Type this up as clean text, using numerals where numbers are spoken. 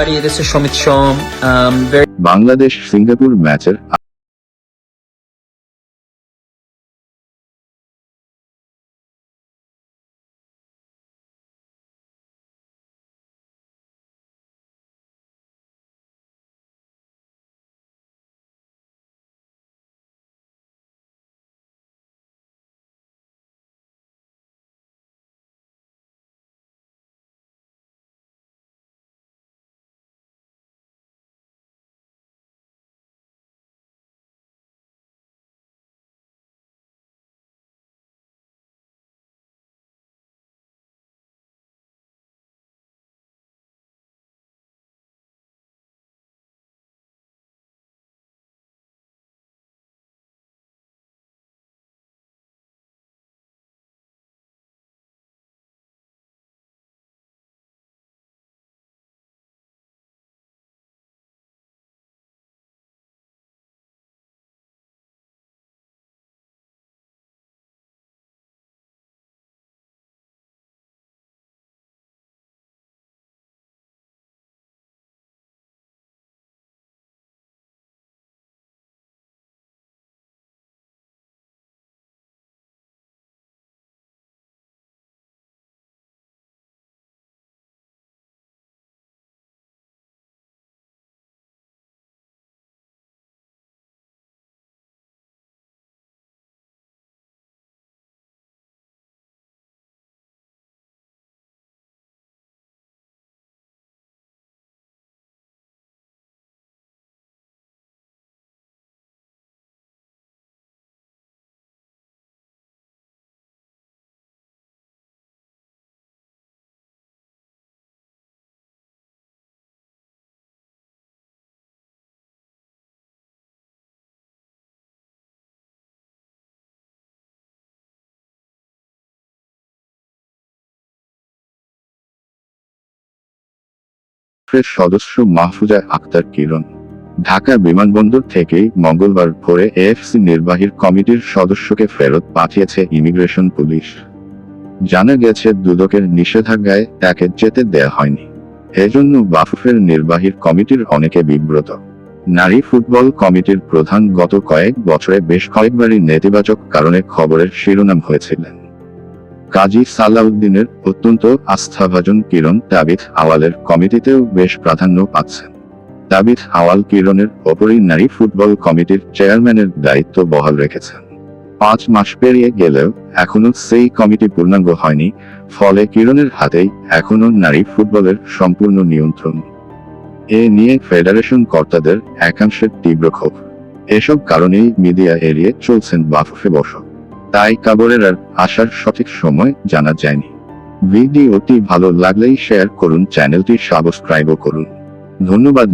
everybody. This is Shomit Shom. Bangladesh Singapore ম্যাচের সদস্য মাহফুজা আক্তার কিরণ ঢাকা বিমানবন্দর থেকে মঙ্গলবার ভোরে এএফসি নির্বাহী কমিটির সদস্যকে ফেরত পাঠিয়েছে ইমিগ্রেশন পুলিশ। জানা গেছে দুদকের নিষেধাজ্ঞায় তাকে যেতে দেয়া হয়নি, এজন্য বাফুফের নির্বাহী কমিটির অনেকে বিব্রত। নারী ফুটবল কমিটির প্রধান গত কয়েক বছরে বেশ কয়েকবারই নেতিবাচক কারণে খবরের শিরোনাম হয়েছিলেন। কাজী সালাউদ্দিনের অত্যন্ত আস্থাভাজন কিরণ তাবিথ আওয়ালের কমিটিতেও বেশ প্রাধান্য পাচ্ছেন। তাবিথ আওয়াল কিরণের ওপরই নারী ফুটবল কমিটির চেয়ারম্যানের দায়িত্ব বহাল রেখেছেন। 5 মাস পেরিয়ে গেলেও এখনো সেই কমিটি পূর্ণাঙ্গ হয়নি, ফলে কিরণের হাতেই এখনো নারী ফুটবলের সম্পূর্ণ নিয়ন্ত্রণ। এ নিয়ে ফেডারেশন কর্তাদের একাংশের তীব্র ক্ষোভ। এসব কারণেই মিডিয়া এড়িয়ে চলছেন বাফুফে বসক। তাই খবরের আসার সঠিক সময় জানা যায়নি। ভিডিওটি ভালো লাগলেই শেয়ার করুন, চ্যানেলটি সাবস্ক্রাইবও করুন। ধন্যবাদ।